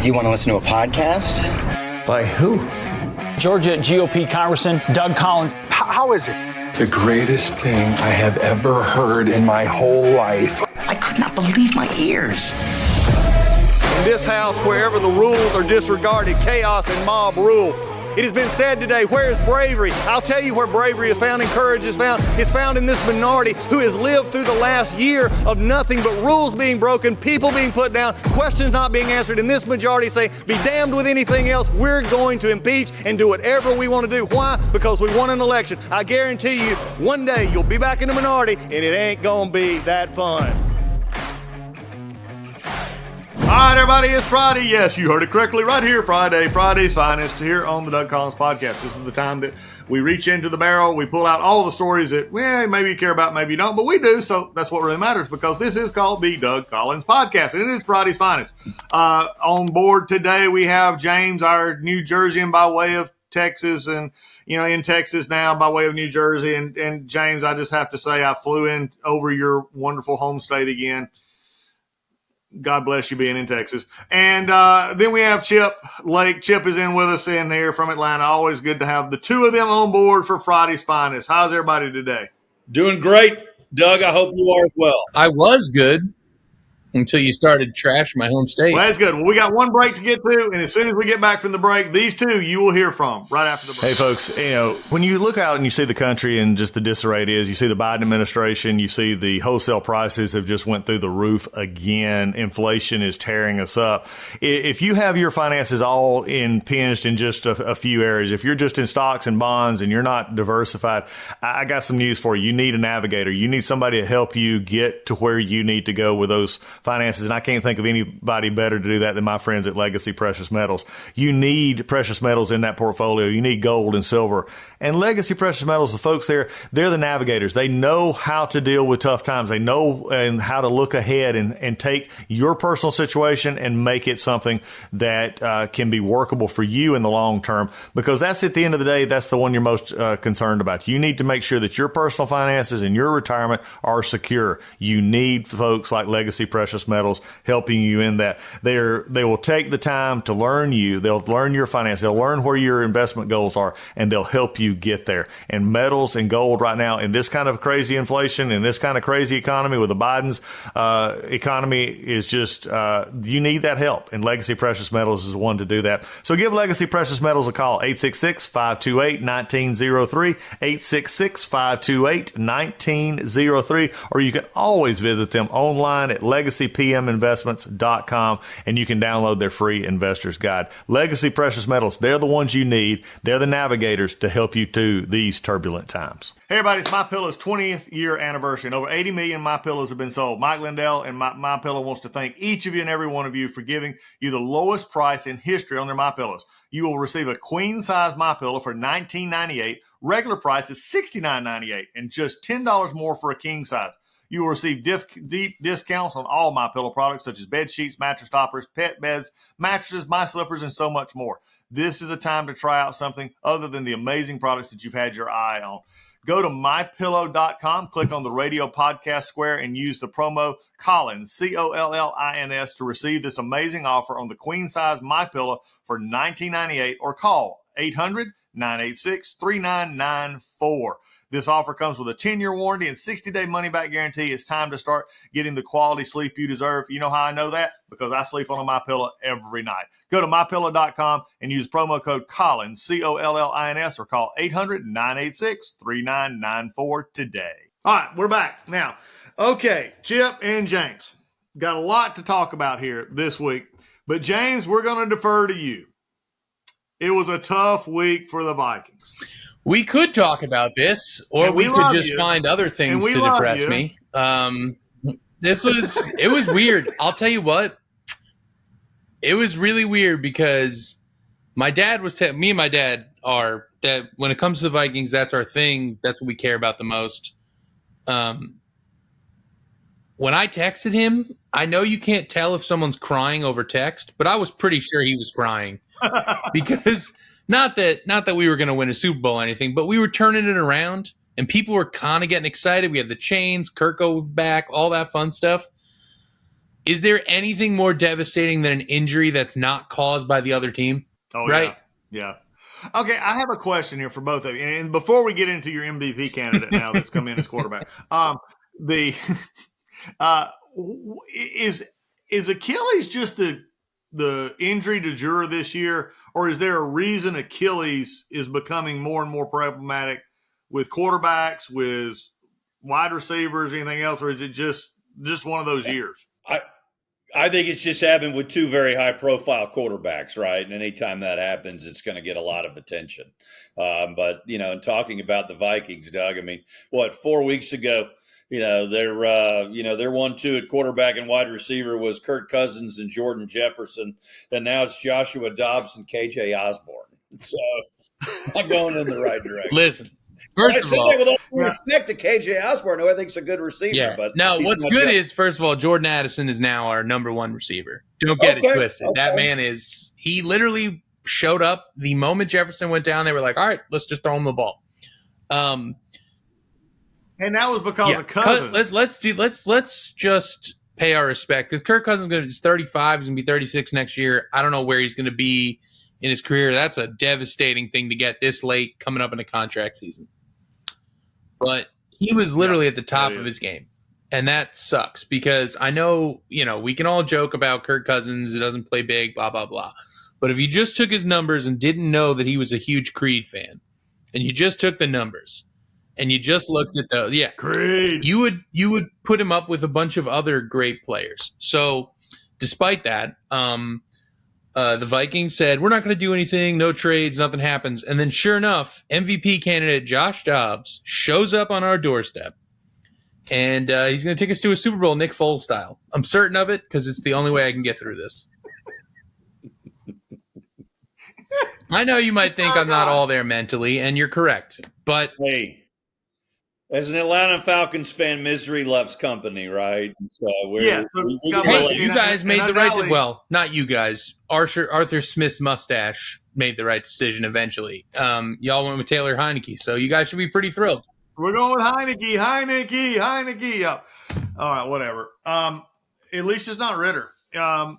You want to listen to a podcast? By who? Georgia GOP Congressman Doug Collins. How is it? The greatest thing I have ever heard in my whole life. I could not believe my ears. In this house, wherever the rules are disregarded, chaos and mob rule. It has been said today, where is bravery? I'll tell you where bravery is found and courage is found. It's found in this minority who has lived through the last year of nothing but rules being broken, people being put down, questions not being answered. And this majority say, be damned with anything else. We're going to impeach and do whatever we want to do. Why? Because we won an election. I guarantee you, one day you'll be back in the minority and it ain't gonna be that fun. All right, everybody, it's Friday. Yes, you heard it correctly. Right here, Friday's Finest, here on the Doug Collins Podcast. This is the time that we reach into the barrel. We pull out all the stories that, maybe you care about, maybe you don't, but we do. So that's what really matters, because this is called the Doug Collins Podcast, and it is Friday's Finest. On board today, we have James, our New Jerseyan by way of Texas, and in Texas now by way of New Jersey. And James, I just have to say, I flew in over your wonderful home state again. God bless you being in Texas. And then we have Chip Lake. Chip is in with us in here from Atlanta. Always good to have the two of them on board for Friday's Finest. How's everybody today? Doing great, Doug. I hope you are as well. I was good until you started trashing my home state. Well, that's good. Well, we got one break to get to, and as soon as we get back from the break, these two you will hear from right after the break. Hey, folks, when you look out and you see the country and just the disarray it is, you see the Biden administration, you see the wholesale prices have just went through the roof again. Inflation is tearing us up. If you have your finances all impinged in just a few areas, if you're just in stocks and bonds and you're not diversified, I got some news for you. You need a navigator. You need somebody to help you get to where you need to go with those finances, and I can't think of anybody better to do that than my friends at Legacy Precious Metals. You need precious metals in that portfolio. You need gold and silver. And Legacy Precious Metals, the folks there, they're the navigators. They know how to deal with tough times. They know and how to look ahead and take your personal situation and make it something that can be workable for you in the long term, because that's, at the end of the day, that's the one you're most concerned about. You need to make sure that your personal finances and your retirement are secure. You need folks like Legacy Precious Metals helping you in that. They will take the time to learn you. They'll learn your finance. They'll learn where your investment goals are, and they'll help you get there. And metals and gold right now, in this kind of crazy inflation, in this kind of crazy economy with the Biden's economy, is just, you need that help. And Legacy Precious Metals is the one to do that. So give Legacy Precious Metals a call, 866-528-1903, 866-528-1903, or you can always visit them online at legacypminvestments.com, and you can download their free investor's guide. Legacy Precious Metals, they're the ones you need. They're the navigators to help you through these turbulent times. Hey, everybody, it's MyPillow's 20th year anniversary, and over 80 million MyPillows have been sold. Mike Lindell and MyPillow wants to thank each of you and every one of you for giving you the lowest price in history on their MyPillows. You will receive a queen-size MyPillow for $19.98. Regular price is $69.98, and just $10 more for a king size. You will receive deep discounts on all MyPillow products, such as bed sheets, mattress toppers, pet beds, mattresses, my slippers, and so much more. This is a time to try out something other than the amazing products that you've had your eye on. Go to mypillow.com, click on the radio podcast square, and use the promo Collins, Collins, to receive this amazing offer on the queen size MyPillow for $19.98, or call 800-986-3994. This offer comes with a 10-year warranty and 60-day money-back guarantee. It's time to start getting the quality sleep you deserve. You know how I know that? Because I sleep on a MyPillow every night. Go to mypillow.com and use promo code Collins, Collins, or call 800-986-3994 today. All right, we're back. Now, okay, Chip and James, got a lot to talk about here this week. But, James, we're going to defer to you. It was a tough week for the Vikings. We could talk about this, or we could just find other things to depress me. It was weird. I'll tell you what. It was really weird because my dad was me and my dad are that when it comes to the Vikings, that's our thing. That's what we care about the most. When I texted him, I know you can't tell if someone's crying over text, but I was pretty sure he was crying because not that we were going to win a Super Bowl or anything, but we were turning it around and people were kind of getting excited. We had the chains, Kirko back, all that fun stuff. Is there anything more devastating than an injury that's not caused by the other team? Oh, right? Yeah. Okay, I have a question here for both of you. And before we get into your MVP candidate now that's come in as quarterback, the is Achilles just the injury du jour this year, or is there a reason Achilles is becoming more and more problematic with quarterbacks, with wide receivers, anything else, or is it just one of those years? I think it's just happened with two very high-profile quarterbacks, right? And anytime that happens, it's going to get a lot of attention. But in talking about the Vikings, Doug, I mean, 4 weeks ago, their 1-2 at quarterback and wide receiver was Kirk Cousins and Jordan Jefferson, and now it's Joshua Dobbs and KJ Osborne. So not going in the right direction. Listen. First of all, with all due respect to KJ Osborne, who I think is a good receiver. But no, what's good is, first of all, Jordan Addison is now our number one receiver. Don't get it twisted. That man he literally showed up the moment Jefferson went down. They were like, all right, let's just throw him the ball. And that was because of Cousins. Let's just pay our respect, because Kirk Cousins is 35. He's going to be 36 next year. I don't know where he's going to be in his career. That's a devastating thing to get this late coming up in a contract season. But he was literally at the top of his game. And that sucks, because I know, we can all joke about Kirk Cousins. It doesn't play big, blah, blah, blah. But if you just took his numbers and didn't know that he was a huge Creed fan, and you just took the numbers and you just looked at those, Creed, you would put him up with a bunch of other great players. So despite that, the Vikings said, we're not going to do anything, no trades, nothing happens. And then sure enough, MVP candidate Josh Dobbs shows up on our doorstep. And he's going to take us to a Super Bowl, Nick Foles style. I'm certain of it, because it's the only way I can get through this. I know you might think I'm not all there mentally, and you're correct. But hey, as an Atlanta Falcons fan, misery loves company, right? So you guys made the right. Well, not you guys. Arthur Smith's mustache made the right decision eventually. Y'all went with Taylor Heineke, so you guys should be pretty thrilled. We're going with Heineke. All right, whatever. At least it's not Ritter. And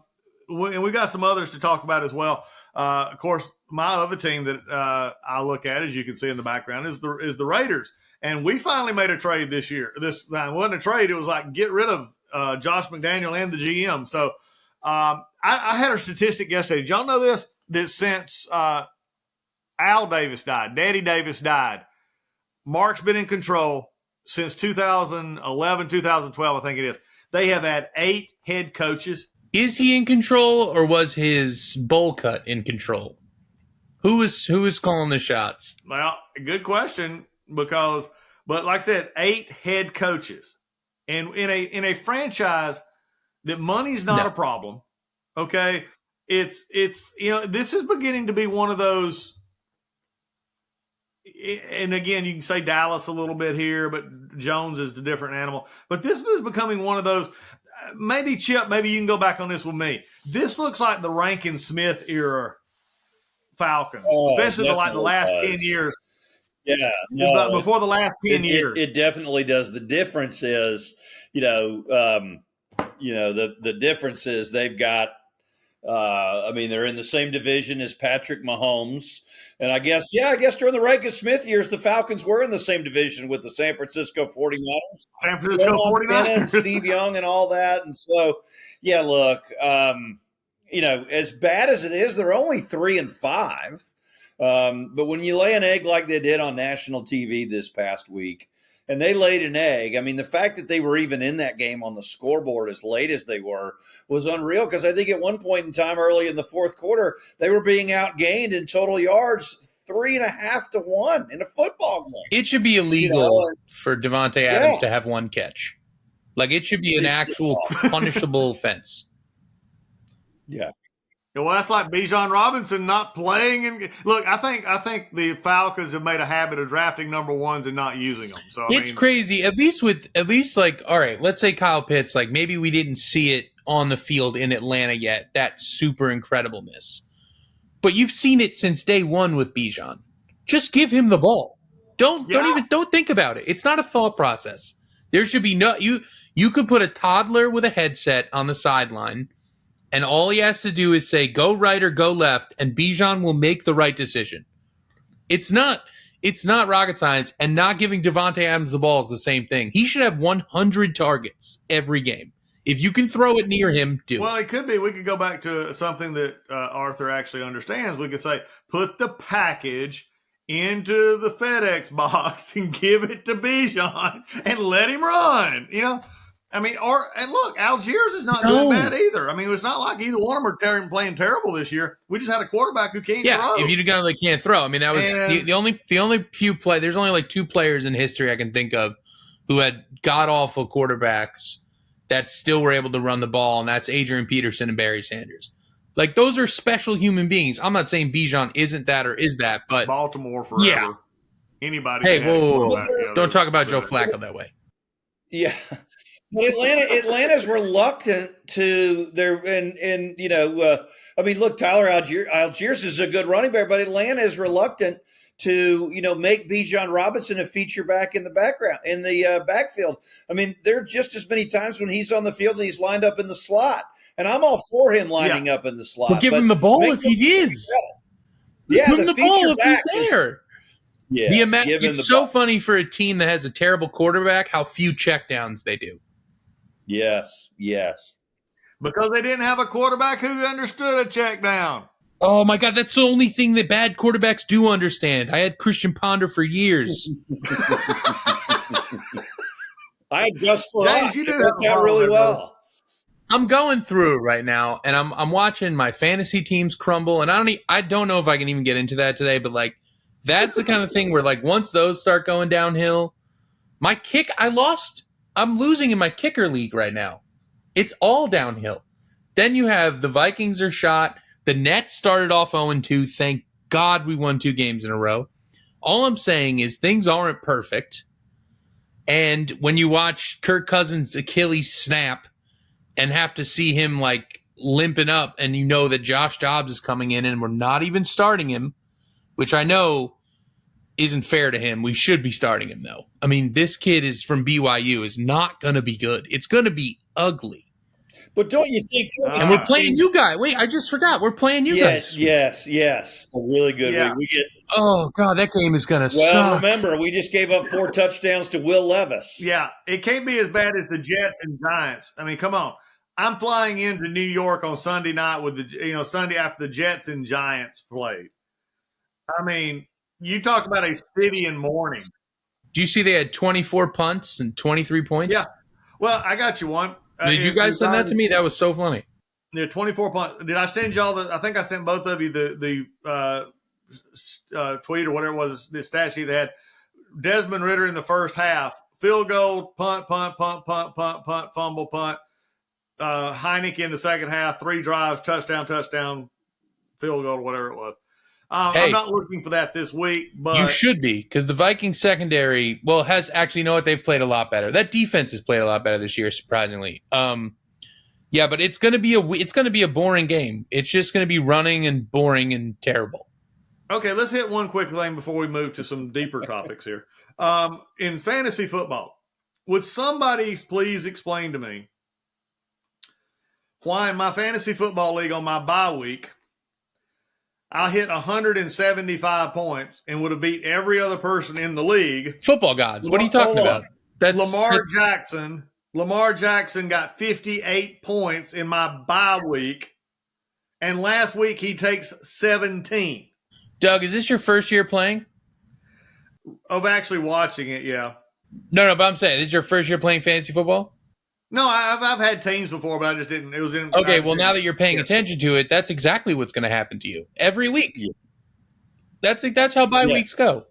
we got some others to talk about as well. Of course, my other team that I look at, as you can see in the background, is the Raiders. And we finally made a trade this year. This wasn't a trade. It was like get rid of Josh McDaniel and the GM. So I had a statistic yesterday. Did y'all know this? That since Al Davis died, Daddy Davis died, Mark's been in control since 2011, 2012, I think it is. They have had 8 head coaches. Is he in control, or was his bowl cut in control? Who is calling the shots? Well, good question. But like I said, 8 head coaches, and in a franchise that money's not a problem. Okay, it's this is beginning to be one of those. And again, you can say Dallas a little bit here, but Jones is the different animal. But this is becoming one of those. Maybe Chip, maybe you can go back on this with me. This looks like the Rankin Smith era Falcons, especially the last 10 years. Yeah, before the last 10 years. It definitely does. The difference is, the difference is they've got, they're in the same division as Patrick Mahomes. And I guess during the Rankin Smith years, the Falcons were in the same division with the San Francisco 49ers. San Francisco 49ers. Steve Young and all that. And so, look, as bad as it is, they're only 3-5. But when you lay an egg like they did on national TV this past week, and they laid an egg, I mean, the fact that they were even in that game on the scoreboard as late as they were was unreal, because I think at one point in time early in the fourth quarter, they were being outgained in total yards 3.5-1 in a football game. It should be illegal for Devontae Adams to have one catch. Like, it should be an actual punishable offense. Yeah. Well, that's like Bijan Robinson not playing. And look, I think the Falcons have made a habit of drafting number ones and not using them. So it's crazy. At least like, all right, let's say Kyle Pitts, like maybe we didn't see it on the field in Atlanta yet, that super incredibleness. But you've seen it since day one with Bijan. Just give him the ball. Don't think about it. It's not a thought process. There should be you You could put a toddler with a headset on the sideline, and all he has to do is say, go right or go left, and Bijan will make the right decision. It's not rocket science, and not giving Devontae Adams the ball is the same thing. He should have 100 targets every game. If you can throw it near him, do Well, it. it could be. We could go back to something that Arthur actually understands. We could say, put the package into the FedEx box and give it to Bijan and let him run. And look, Algiers is not doing bad either. I mean, it's not like either one of them are playing terrible this year. We just had a quarterback who can't throw. If you'd got they can't throw. I mean, that was the only few play. There's only like 2 players in history I can think of who had god awful quarterbacks that still were able to run the ball, and that's Adrian Peterson and Barry Sanders. Like, those are special human beings. I'm not saying Bijan isn't that or is that, but Baltimore forever. Yeah. Anybody. Hey, can have a whoa. quarterback. Don't talk about Joe Flacco that way. Yeah. But Atlanta's reluctant to look, Tyler Algiers is a good running back, but Atlanta is reluctant to, make Bijan Robinson a feature back in the backfield. I mean, there are just as many times when he's on the field and he's lined up in the slot, and I'm all for him lining up in the slot. Well, give him the ball if he is. Yeah, give him the ball if he's there. Yeah, it's so funny for a team that has a terrible quarterback how few checkdowns they do. Yes. Because they didn't have a quarterback who understood a check down. Oh, my God, that's the only thing that bad quarterbacks do understand. I had Christian Ponder for years. I had Gus James, you did worked out really well. I'm going through it right now, and I'm watching my fantasy teams crumble, and I don't know if I can even get into that today, but, like, that's the kind of thing where, like, once those start going downhill, my kick, I'm losing in my kicker league right now. It's all downhill. Then you have the Vikings are shot. The Nets started off 0-2. Thank God we won 2 games in a row. All I'm saying is things aren't perfect. And when you watch Kirk Cousins' Achilles snap and have to see him like limping up, and you know that Josh Dobbs is coming in and we're not even starting him, which I know isn't fair to him. We should be starting him, though. I mean, this kid is from BYU, is not going to be good. It's going to be ugly. But don't you think? And we're playing you guys. Wait, I just forgot. We're playing you guys. Yes. A really good week. We get. Oh God, that game is gonna suck. Well, remember, we just gave up 4 touchdowns to Will Levis. Yeah, it can't be as bad as the Jets and Giants. I mean, come on. I'm flying into New York on Sunday night with Sunday after the Jets and Giants played. I mean, you talk about a city in mourning. Do you see they had 24 punts and 23 points? Yeah. Well, I got you one. Did you guys send that to me? That was so funny. Yeah, 24 punts. Did I send y'all I think I sent both of you the tweet or whatever it was, the stat sheet that had Desmond Ridder in the first half, field goal, punt, fumble, punt. Heineke in the second half, 3 drives, touchdown, field goal, whatever it was. I'm not looking for that this week, but you should be, because the Vikings secondary, has actually, you know what, they've played a lot better. That defense has played a lot better this year, surprisingly. Yeah, but it's going to be a boring game. It's just going to be running and boring and terrible. Okay, let's hit one quick thing before we move to some deeper topics here. In fantasy football, would somebody please explain to me why in my fantasy football league on my bye week, I hit 175 points and would have beat every other person in the league. Football gods. What are you talking about? Lamar Jackson got 58 points in my bye week, and last week he takes 17. Doug, is this your first year playing? Of actually watching it, yeah. No, but I'm saying, this is your first year playing fantasy football? No, I've had teams before, but I just didn't. It was in. Okay, well, now that you're paying attention to it, that's exactly what's going to happen to you every week. Yeah. That's how bye weeks go.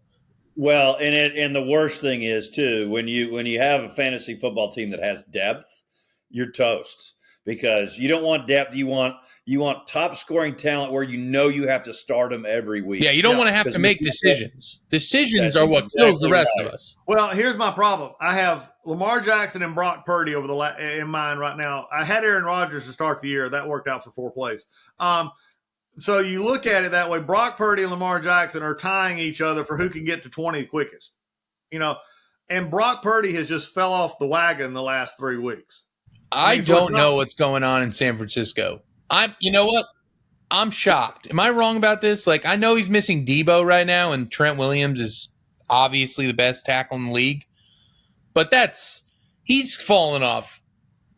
Well, and the worst thing is too, when you have a fantasy football team that has depth, you're toast, because you don't want depth. You want top scoring talent where you have to start them every week. Yeah, you don't want to have to make decisions. Decisions are what kills the rest of us. Well, here's my problem. I have Lamar Jackson and Brock Purdy in mind right now. I had Aaron Rodgers to start the year. That worked out for 4 plays. So you look at it that way. Brock Purdy and Lamar Jackson are tying each other for who can get to 20 quickest. And Brock Purdy has just fell off the wagon the last 3 weeks. I don't know what's going on in San Francisco. You know what? I'm shocked. Am I wrong about this? Like, I know he's missing Debo right now, and Trent Williams is obviously the best tackle in the league, but he's fallen off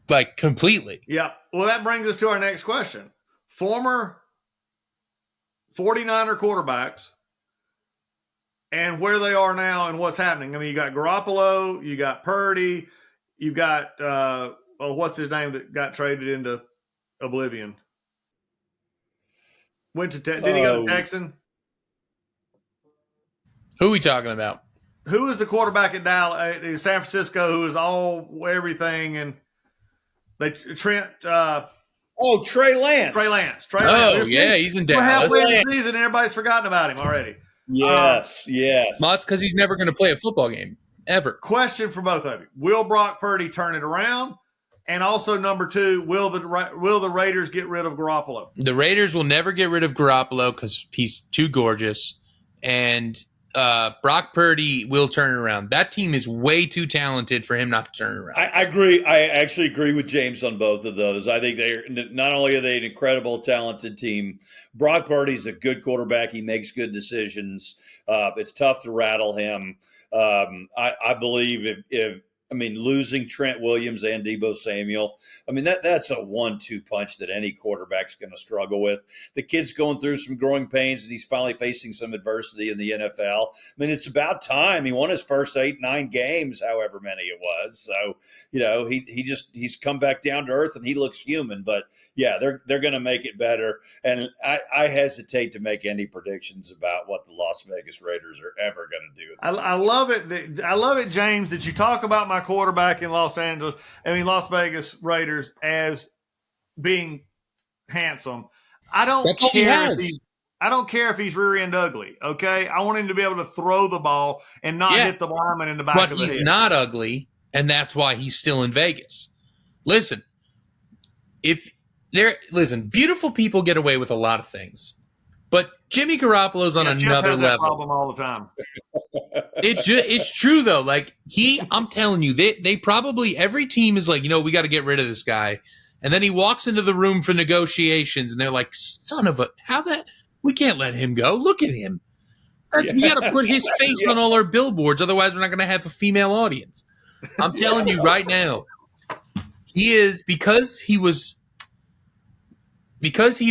like completely. Yeah. Well, that brings us to our next question. Former 49er quarterbacks and where they are now and what's happening. I mean, you got Garoppolo, you got Purdy, you've got what's his name that got traded into oblivion? Did he go to Texan? Who are we talking about? Who was the quarterback at Dallas, San Francisco, who was all everything, and Trey Lance. Trey Lance. Oh, yeah, he's in Dallas. We're halfway in the season, and everybody's forgotten about him already. Yes. Well, that's because he's never going to play a football game, ever. Question for both of you. Will Brock Purdy turn it around? And also, number 2, will the Raiders get rid of Garoppolo? The Raiders will never get rid of Garoppolo because he's too gorgeous. And Brock Purdy will turn it around. That team is way too talented for him not to turn it around. I agree. I actually agree with James on both of those. I think not only are they an incredible, talented team, Brock Purdy's a good quarterback. He makes good decisions. It's tough to rattle him. I believe losing Trent Williams and Debo Samuel, that's a 1-2 punch that any quarterback's going to struggle with. The kid's going through some growing pains, and he's finally facing some adversity in the NFL. It's about time. He won his first 8-9 games, however many it was. So, he's come back down to earth, and he looks human. But, yeah, they're going to make it better. And I hesitate to make any predictions about what the Las Vegas Raiders are ever going to do. I love it. I love it, James, that you talk about my quarterback in Las Vegas Raiders as being handsome. I don't care if he's rear end ugly. Okay, I want him to be able to throw the ball and not hit the lineman in the back of the head. But he's not ugly, and that's why he's still in Vegas. Listen, beautiful people get away with a lot of things, but Jimmy Garoppolo's on another level. That problem all the time. It's true though. Like I'm telling you, they probably every team is like, we got to get rid of this guy, and then he walks into the room for negotiations, and they're like, "Son of a, we can't let him go. Look at him. We got to put his face on all our billboards, otherwise we're not going to have a female audience." I'm telling you right now, he is because he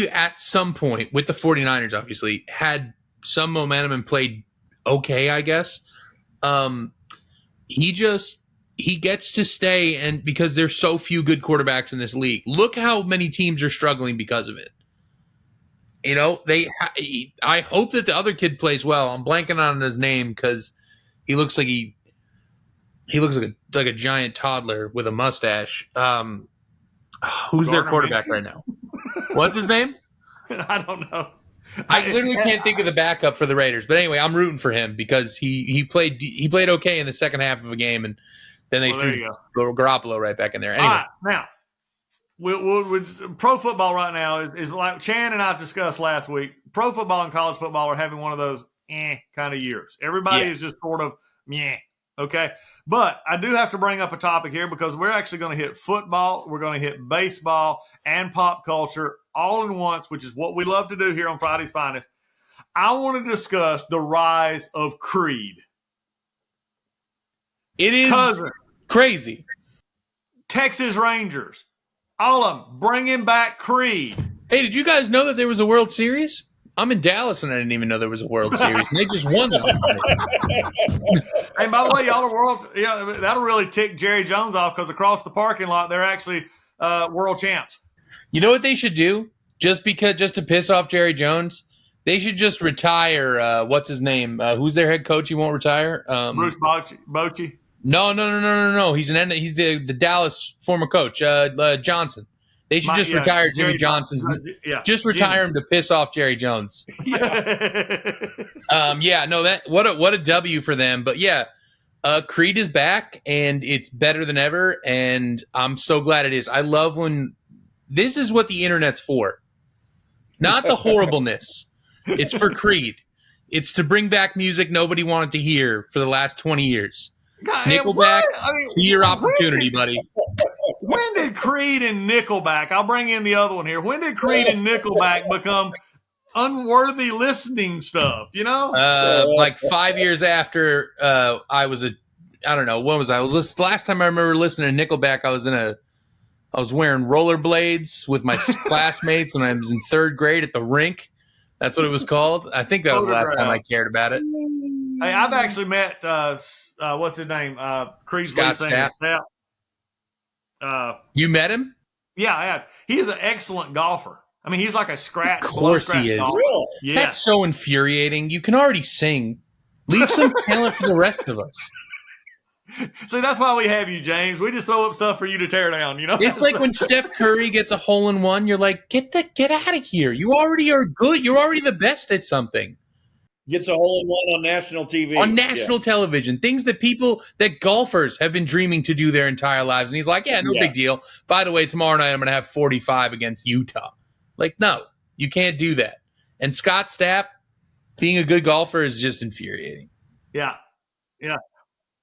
at some point with the 49ers obviously had some momentum and played okay, I guess. He gets to stay, and because there's so few good quarterbacks in this league. Look how many teams are struggling because of it. I hope that the other kid plays well. I'm blanking on his name because he looks like he looks like a giant toddler with a mustache. Who's their quarterback right now? What's his name? I don't know. I literally can't think of the backup for the Raiders. But anyway, I'm rooting for him because he played okay in the second half of a game, and then they threw Garoppolo right back in there. Anyway. All right, now, pro football right now is like Chan and I discussed last week. Pro football and college football are having one of those kind of years. Everybody is just sort of meh. Okay, but I do have to bring up a topic here because we're actually going to hit football, we're going to hit baseball, and pop culture all in once, which is what we love to do here on Friday's Finest. I want to discuss the rise of Creed. It is crazy. Texas Rangers, all of them, bringing back Creed. Hey, did you guys know that there was a World Series? I'm in Dallas, and I didn't even know there was a World Series. And they just won them. And by the way, y'all are that'll really tick Jerry Jones off because across the parking lot, they're actually world champs. You know what they should do? Just to piss off Jerry Jones, they should just retire. What's his name? Who's their head coach? He won't retire. Bruce Bochy. No. He's the Dallas former coach, Johnson. They should just retire Jimmy Johnson's. Just retire him to piss off Jerry Jones. What a W for them. But yeah, Creed is back, and it's better than ever, and I'm so glad it is. I love when this is what the internet's for. Not the horribleness. It's for Creed. It's to bring back music nobody wanted to hear for the last 20 years. God, Nickelback, I mean, see your when opportunity, did- buddy. When did Creed and Nickelback? I'll bring in the other one here. When did Creed and Nickelback become unworthy listening stuff? You know, Like 5 years after I don't know, when was I? The last time I remember listening to Nickelback, I was wearing rollerblades with my classmates when I was in third grade at the rink. That's what it was called. I think that was the last time I cared about it. Hey, I've actually met what's his name? Creed's Scott lead singer. Stapp. Yeah. You met him? Yeah, I have. He is an excellent golfer. I mean, he's like a scratch. Of course he is. Golfer. Really? Yeah. That's so infuriating. You can already sing. Leave some talent for the rest of us. See, that's why we have you, James. We just throw up stuff for you to tear down. You know, It's like when Steph Curry gets a hole in one, you're like, get out of here. You already are good. You're already the best at something. Gets a hole in one on national TV. On national television, things that golfers have been dreaming to do their entire lives. And he's like, yeah, no big deal. By the way, tomorrow night I'm going to have 45 against Utah. Like, no, you can't do that. And Scott Stapp, being a good golfer is just infuriating. Yeah.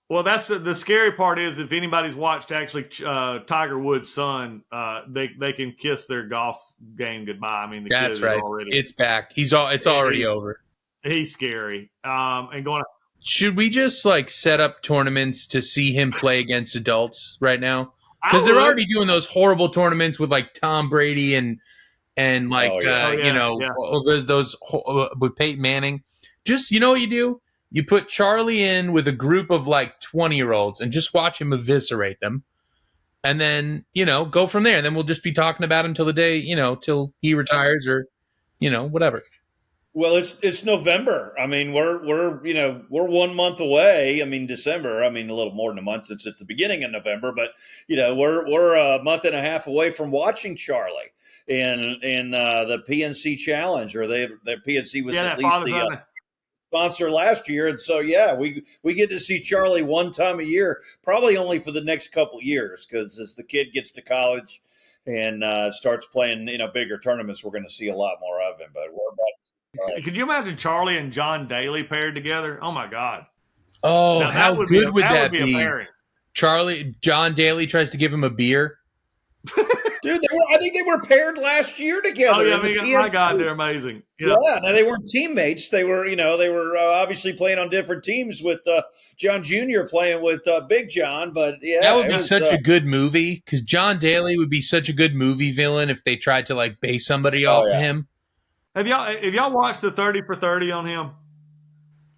Well, that's the scary part is if anybody's watched actually Tiger Woods' son, they can kiss their golf game goodbye. I mean, the That's kid right. is already It's back. It's already over. He's scary. And going. Should we just like set up tournaments to see him play against adults right now? Because they're already doing those horrible tournaments with like Tom Brady and like those with Peyton Manning. Just what you do? You put Charlie in with a group of like 20-year-olds and just watch him eviscerate them. And then, go from there. And then we'll just be talking about him till the day, till he retires or, whatever. Well, it's November. I mean, we're 1 month away. I mean, December. I mean, a little more than a month since it's the beginning of November. But we're a month and a half away from watching Charlie in the PNC Challenge, or the PNC was at least the sponsor last year. And so, we get to see Charlie one time a year, probably only for the next couple years, because as the kid gets to college and starts playing, bigger tournaments, we're going to see a lot more of him. But we're about to see. Could you imagine Charlie and John Daly paired together? Oh my God! Oh, how good would that be? John Daly tries to give him a beer. Dude, I think they were paired last year together. Oh yeah, my God, they're amazing. Yeah, now they weren't teammates. They were, obviously playing on different teams with John Jr. playing with Big John. But yeah, that would be such a good movie because John Daly would be such a good movie villain if they tried to like base somebody off of him. Have y'all watched the 30 for 30 on him?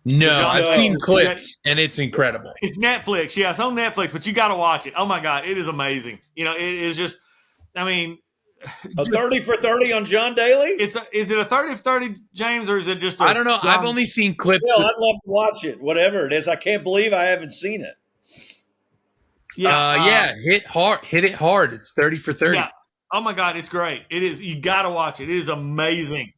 No, I've seen clips and it's incredible. It's Netflix. Yeah, it's on Netflix, but you got to watch it. Oh my God, it is amazing. It is just. I mean, a 30 for 30 on John Daly? Is it a 30 for 30, James, or is it just I don't know. I've only seen clips. Well, I'd love to watch it. Whatever it is. I can't believe I haven't seen it. Yeah. Hit it hard. It's 30 for 30. Yeah. Oh my God, it's great. It is. You got to watch it. It is amazing.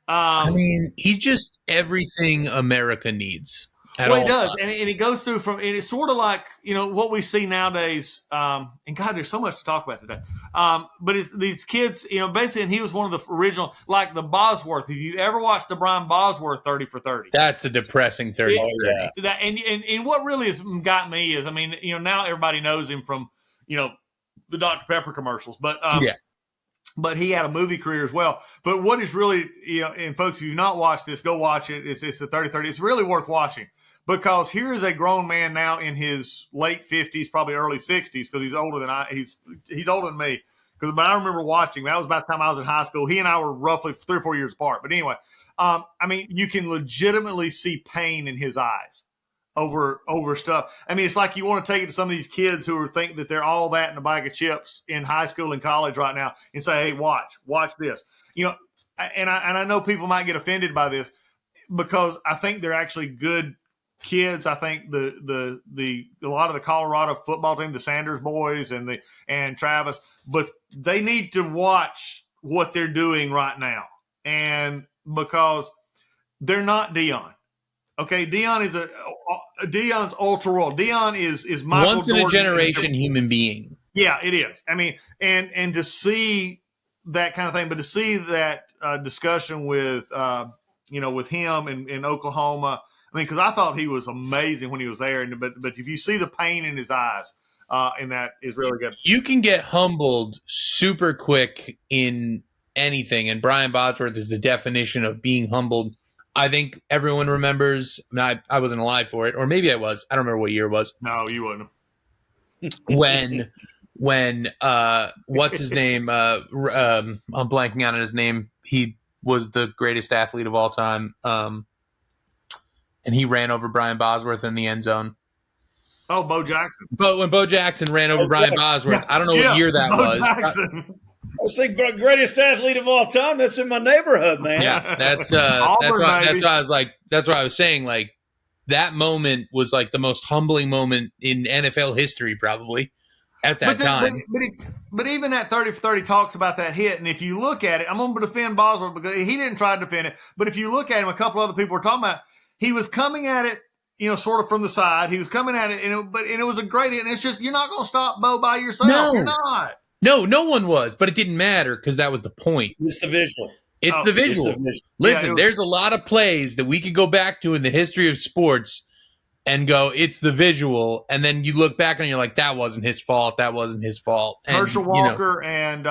I mean, he's just everything America needs. Well, he does, and it goes through and it's sort of like what we see nowadays. And God, there's so much to talk about today. But it's these kids, basically, and he was one of the original, like the Bosworth. If you ever watched the Brian Bosworth 30 for 30, that's a depressing 30 for 30. And what really has got me is, I mean, now everybody knows him from the Dr. Pepper commercials, but But he had a movie career as well. But what is really, and folks, if you've not watched this, go watch it. It's the 30-30. It's really worth watching because here is a grown man now in his late 50s, probably early 60s, because he's older than he's older than me. Because when I remember watching, that was about the time I was in high school. He and I were roughly 3 or 4 years apart. But anyway, I mean, you can legitimately see pain in his eyes over stuff. I mean, it's like you want to take it to some of these kids who think that they're all that in a bag of chips in high school and college right now and say, hey, watch this. And I know people might get offended by this because I think they're actually good kids. I think a lot of the Colorado football team, the Sanders boys and Travis, but they need to watch what they're doing right now. And because they're not Deion. Okay, Deion is Deion's ultra world. Deion is Michael once in a generation human being. Yeah, it is. I mean, and to see that kind of thing, but to see that discussion with with him in Oklahoma, I mean, because I thought he was amazing when he was there, but if you see the pain in his eyes, and that is really good. You can get humbled super quick in anything, and Brian Bosworth is the definition of being humbled. I think everyone remembers. I wasn't alive for it, or maybe I was. I don't remember what year it was. No, you wouldn't. When what's his name? I'm blanking on his name. He was the greatest athlete of all time, and he ran over Brian Bosworth in the end zone. Oh, Bo Jackson. But when Bo Jackson ran over Brian Bosworth, I don't know what year that Bo was. Jackson. I was thinking greatest athlete of all time. That's in my neighborhood, man. Yeah, that's Auburn, why baby. I was like, that's why I was saying, like, that moment was like the most humbling moment in NFL history, probably at that time. But even that 30 for 30 talks about that hit, and if you look at it, I'm going to defend Bosworth because he didn't try to defend it. But if you look at him, a couple other people were talking about it, he was coming at it, sort of from the side. He was coming at it, and it was a great hit. And it's just, you're not going to stop Bo by yourself. No. You're not. No one was, but it didn't matter because that was the point. It's the visual. It's the visual. It's the visual. Listen, there's a lot of plays that we could go back to in the history of sports and go, it's the visual. And then you look back and you're like, that wasn't his fault. That wasn't his fault. And, Herschel Walker and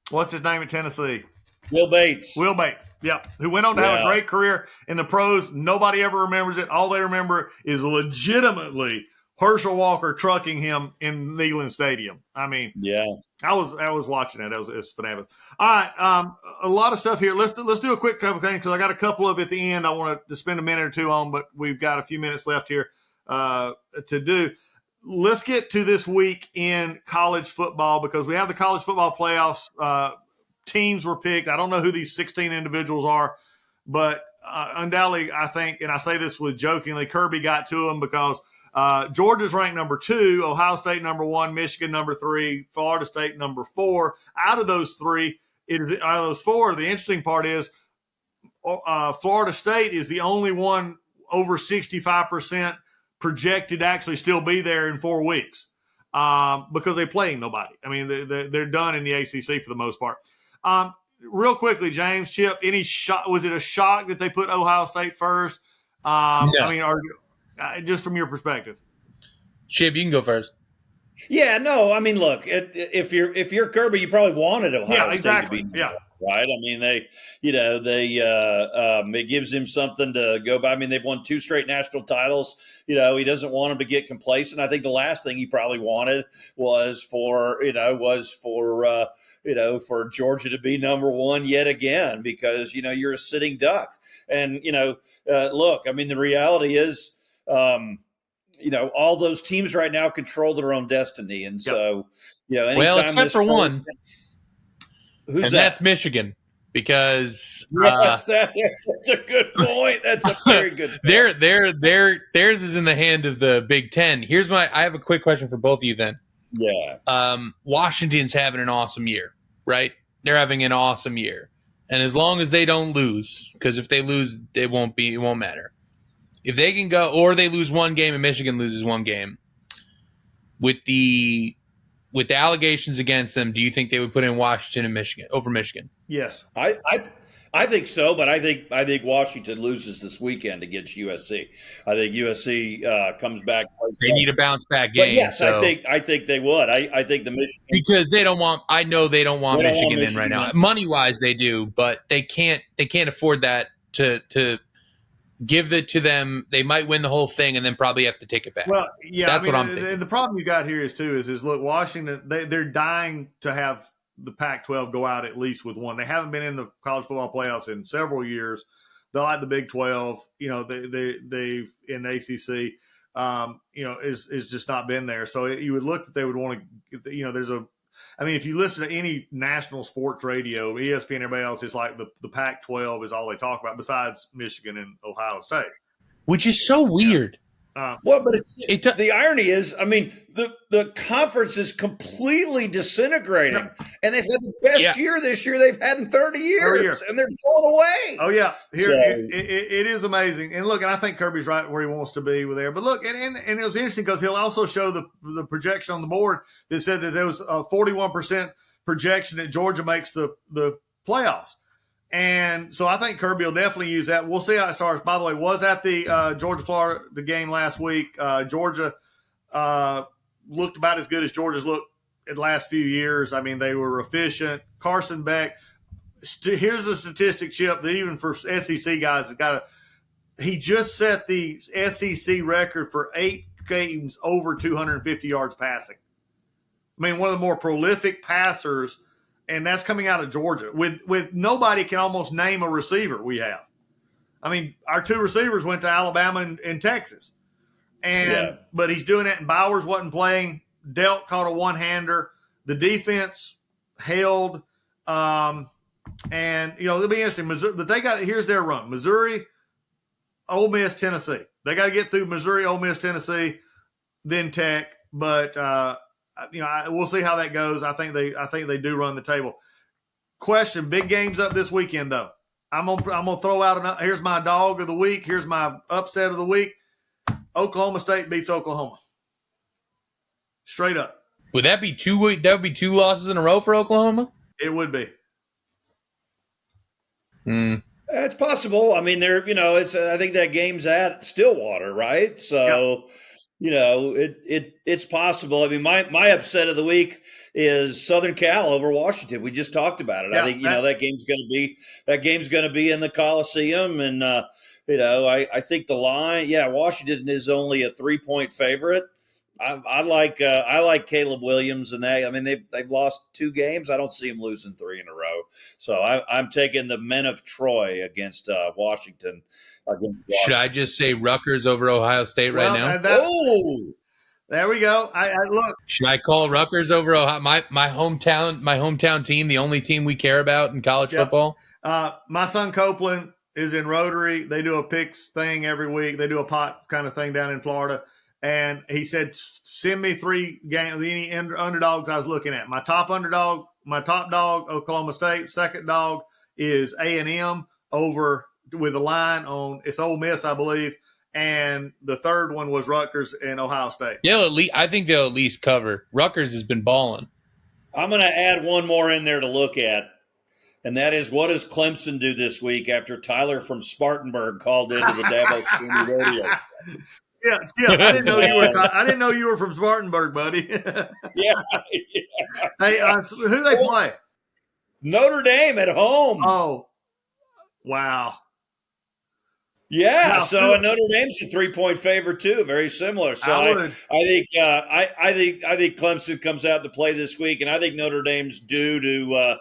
what's his name at Tennessee? Will Bates. Yep. Who went on to have a great career in the pros. Nobody ever remembers it. All they remember is legitimately Herschel Walker trucking him in Neyland Stadium. I mean, I was watching that. It was fabulous. All right, a lot of stuff here. Let's do a quick couple things because I got a couple of at the end I want to spend a minute or two on, but we've got a few minutes left here to do. Let's get to this week in college football because we have the college football playoffs. Teams were picked. I don't know who these 16 individuals are, but undoubtedly, I think, and I say this with jokingly, Kirby got to them because Georgia's ranked number 2, Ohio State number 1, Michigan number 3, Florida State number 4. Out of those 4, the interesting part is Florida State is the only one over 65% projected to actually still be there in 4 weeks because they're playing nobody. I mean, they're done in the ACC for the most part. Real quickly, James, Chip, any shock? Was it a shock that they put Ohio State first? No. I mean, just from your perspective. Chip, you can go first. Yeah, no, I mean, look, if you're Kirby, you probably wanted Ohio State to be right. I mean, it gives him something to go by. I mean, they've won 2 straight national titles. He doesn't want him to get complacent. I think the last thing he probably wanted was for Georgia to be number 1 yet again because you're a sitting duck. And look, I mean, the reality is. All those teams right now control their own destiny. And so, anytime except for one. Who's that? That's Michigan because that's a good point. That's a very good point. Theirs is in the hand of the Big Ten. I have a quick question for both of you then. Yeah. Washington's having an awesome year, right? They're having an awesome year. And as long as they don't lose, because if they lose, it won't matter. If they can go, or they lose 1 game and Michigan loses 1 game, with the allegations against them, do you think they would put in Washington and Michigan over Michigan? Yes, I think so, but I think Washington loses this weekend against USC. I think USC comes back. They need a bounce back game. But yes, so. I think they would. I think the Michigan because they don't want. I know they don't want Michigan in right now. Money wise, they do, but they can't afford that to. Give it to them. They might win the whole thing and then probably have to take it back. Well, yeah, that's what I'm thinking. The problem you got here is look, Washington, they're dying to have the Pac-12 go out at least with 1. They haven't been in the college football playoffs in several years. They're like the Big 12. They've in the ACC. Is just not been there. So you would look that they would want to. If you listen to any national sports radio, ESPN, everybody else, it's like the Pac-12 is all they talk about besides Michigan and Ohio State. Which is so weird. But the irony is, I mean, the conference is completely disintegrating, and they've had the best year this year they've had in 30 years, and they're going away. Oh yeah, it is amazing. And look, and I think Kirby's right where he wants to be with there. But look, and it was interesting because he'll also show the projection on the board that said that there was a 41% projection that Georgia makes the playoffs. And so I think Kirby will definitely use that. We'll see how it starts. By the way, was at the Georgia-Florida the game last week. Georgia looked about as good as Georgia's looked in the last few years. I mean, they were efficient. Carson Beck, here's a statistic, Chip, that even for SEC guys, he just set the SEC record for 8 games over 250 yards passing. I mean, one of the more prolific passers, and that's coming out of Georgia. With nobody can almost name a receiver we have. I mean, our 2 receivers went to Alabama and Texas. But he's doing it, and Bowers wasn't playing. Delt caught a one-hander. The defense held. And, it'll be interesting. Missouri, but here's their run. Missouri, Ole Miss, Tennessee. They got to get through Missouri, Ole Miss, Tennessee, then Tech. But, we'll see how that goes. I think they do run the table. Question, big games up this weekend, though. I'm gonna throw out here's my dog of the week. Here's my upset of the week. Oklahoma State beats Oklahoma. Straight up. Would that be 2 That would be 2 losses in a row for Oklahoma? It would be. It's possible. I mean, I think that game's at Stillwater, right? So, it's possible. I mean, my upset of the week is Southern Cal over Washington. We just talked about it. Yeah, I think that game's going to be in the Coliseum, and I think the line. Yeah, Washington is only a 3-point favorite. I like Caleb Williams and I mean they've lost 2 games. I don't see them losing 3 in a row. So I'm taking the men of Troy against Washington. Should I just say Rutgers over Ohio State right now? There we go. I look. Should I call Rutgers over Ohio? My hometown team, the only team we care about in college football. My son Copeland is in Rotary. They do a picks thing every week. They do a pot kind of thing down in Florida. And he said, send me 3 games, any underdogs I was looking at. My top dog, Oklahoma State. Second dog is A&M over with a line on, it's Ole Miss, I believe. And the third one was Rutgers and Ohio State. I think they'll at least cover. Rutgers has been balling. I'm going to add one more in there to look at. And that is, what does Clemson do this week after Tyler from Spartanburg called into the Dabo Sweeney Radio? Yeah, I didn't know you were. I didn't know you were from Spartanburg, buddy. Yeah. Hey, who they play? Notre Dame at home. Oh, wow. Yeah. Now, so Notre Dame's a 3-point favorite too. Very similar. So I think Clemson comes out to play this week, and I think Notre Dame's due to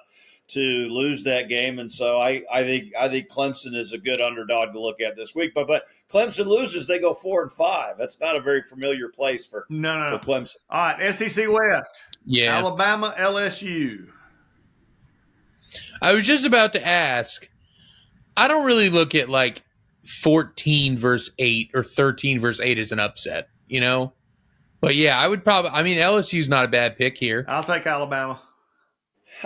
lose that game, and so I think Clemson is a good underdog to look at this week. But Clemson loses, they go 4-5. That's not a very familiar place for Clemson. All right, SEC West. Yeah, Alabama, LSU. I was just about to ask. I don't really look at like 14 versus 8 or 13 versus 8 as an upset, But yeah, I would probably. I mean, LSU's not a bad pick here. I'll take Alabama.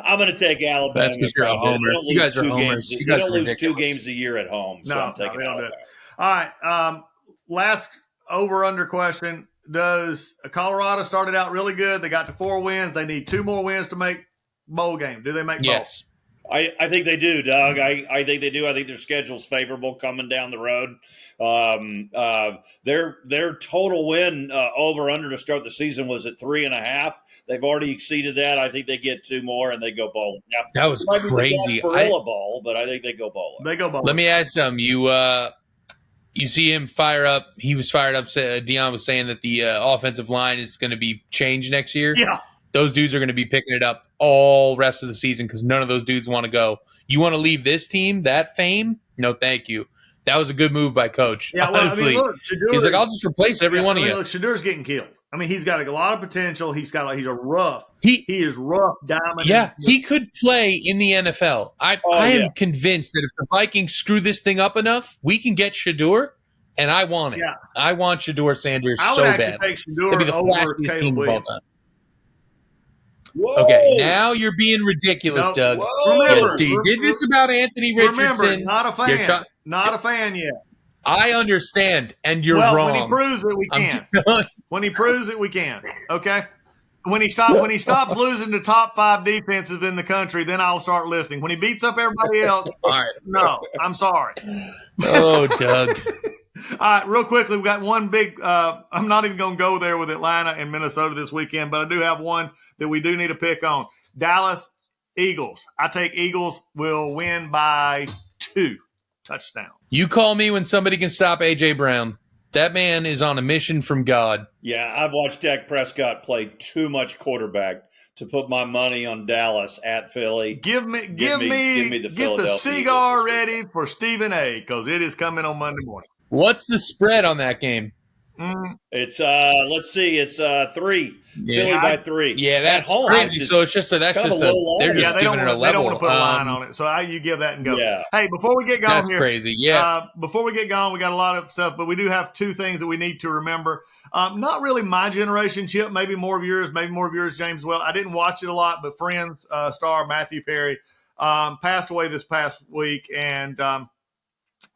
I'm going to take Alabama. That's because you're a homer. You guys are homers. They don't lose 2 games a year at home. So I'm taking Alabama. All right. Last over-under question. Does Colorado started out really good? They got to 4 wins. They need 2 more wins to make bowl game. Do they make bowl? Yes. I think they do, Doug. I think they do. I think their schedule's favorable coming down the road. Their total win over under to start the season was at 3.5. They've already exceeded that. I think they get 2 more and they go bowling. Now, that was crazy. Bowl, but I think they go bowling. They go bowling. Let me ask some. You see him fire up. He was fired up. Dion was saying that the offensive line is going to be changed next year. Yeah. Those dudes are going to be picking it up all rest of the season because none of those dudes want to go. You want to leave this team, that fame? No, thank you. That was a good move by Coach. Yeah, well, honestly. I mean, look, Shedeur, he's like, I'll just replace every one of you. Look, Shedur's getting killed. I mean, he's got a lot of potential. He's a rough. He is rough, diamond. Yeah, he could play in the NFL. I am convinced that if the Vikings screw this thing up enough, we can get Shedeur, and I want it. Yeah. I want Shedeur Sanders so bad. I would actually take Shedeur That'd be the over flastiest Caleb team of all Williams. time. Okay, now you're being ridiculous, Doug. Remember, you did this about Anthony Richardson. Remember, not a fan. Not a fan yet. I understand, and you're wrong. When he proves it, we can. When he proves it, we can. Okay? when he stops losing to top 5 defenses in the country, then I'll start listening. When he beats up everybody else, All right. no, I'm sorry. Oh, Doug. All right, real quickly, we got one big. I'm not even going to go there with Atlanta and Minnesota this weekend, but I do have one that we do need to pick on. Dallas Eagles. I take Eagles will win by 2 touchdowns. You call me when somebody can stop A.J. Brown. That man is on a mission from God. Yeah, I've watched Dak Prescott play too much quarterback to put my money on Dallas at Philly. Give me the get Philadelphia the Eagles cigar this ready for Stephen A. because it is coming on Monday morning. What's the spread on that game? It's let's see, it's 3. Yeah. Philly by 3. Yeah, that's at home, crazy. which So is it's just that's kind just of a low they're line. just giving it a level. They don't want to put a line on it, so you give that and go. Yeah. Hey, before we get going That's here, crazy. Yeah. Before we get going, we got a lot of stuff, but we do have 2 things that we need to remember. Not really my generation, Chip. Maybe more of yours, James. Well, I didn't watch it a lot, but Friends star Matthew Perry passed away this past week, and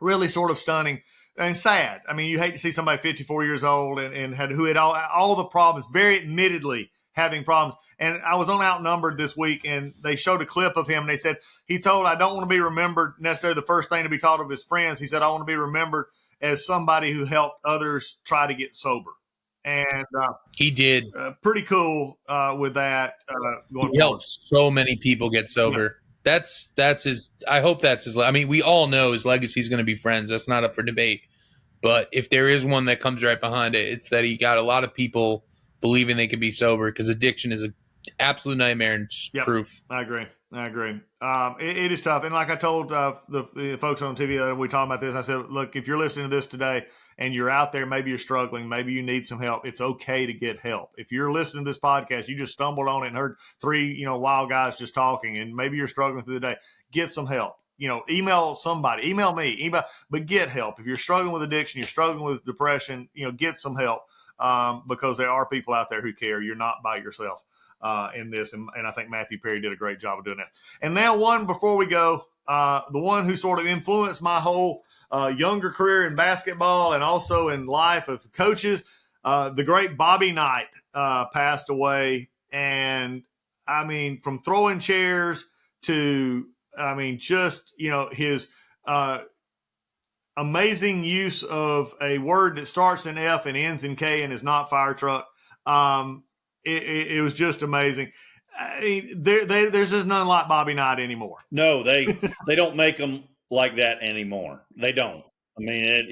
really sort of stunning. And sad. I mean, you hate to see somebody 54 years old and who had all the problems, very admittedly having problems. And I was on Outnumbered this week, and they showed a clip of him. And they said, he told, I don't want to be remembered necessarily the first thing to be taught of his friends. He said, I want to be remembered as somebody who helped others try to get sober. And he did. Pretty cool with that. He helped so many people get sober. Yeah. That's his. I hope that's his. I mean, we all know his legacy is going to be Friends. That's not up for debate. But if there is one that comes right behind it, it's that he got a lot of people believing they could be sober, because addiction is an absolute nightmare and proof. I agree. It is tough. And like I told the folks on TV, we talked about this. I said, look, if you're listening to this today and you're out there, maybe you're struggling, maybe you need some help. It's okay to get help. If you're listening to this podcast, you just stumbled on it and heard 3, wild guys just talking, and maybe you're struggling through the day, get some help. Email somebody, email me, but get help. If you're struggling with addiction, you're struggling with depression, get some help, because there are people out there who care. You're not by yourself in this. And I think Matthew Perry did a great job of doing that. And now one, before we go, the one who sort of influenced my whole younger career in basketball and also in life of coaches, the great Bobby Knight passed away. And I mean, from throwing chairs to, his amazing use of a word that starts in F and ends in K and is not fire truck. It was just amazing. I mean, there's just none like Bobby Knight anymore. No, they don't make them like that anymore. They don't. I mean,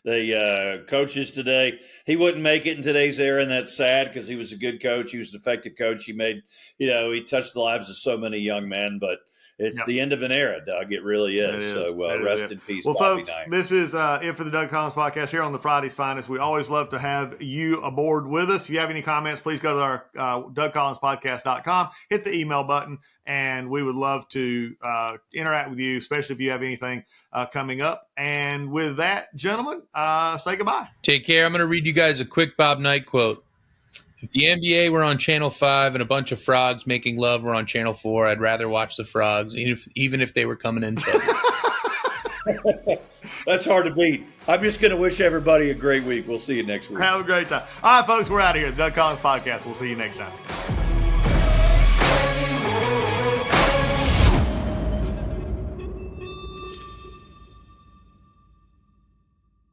the coaches today, he wouldn't make it in today's era, and that's sad because he was a good coach. He was an effective coach. He made, he touched the lives of so many young men, but it's the end of an era, Doug. It really is. So rest in peace, well, Bobby folks, Knight. This is it for the Doug Collins Podcast here on the Friday's Finest. We always love to have you aboard with us. If you have any comments, please go to our DougCollinsPodcast.com, hit the email button, and we would love to interact with you, especially if you have anything coming up. And with that, gentlemen, say goodbye. Take care. I'm going to read you guys a quick Bob Knight quote. If the NBA were on Channel 5 and a bunch of frogs making love were on Channel 4, I'd rather watch the frogs, even if they were coming in. That's hard to beat. I'm just going to wish everybody a great week. We'll see you next week. Have a great time. All right, folks, we're out of here. The Doug Collins Podcast. We'll see you next time.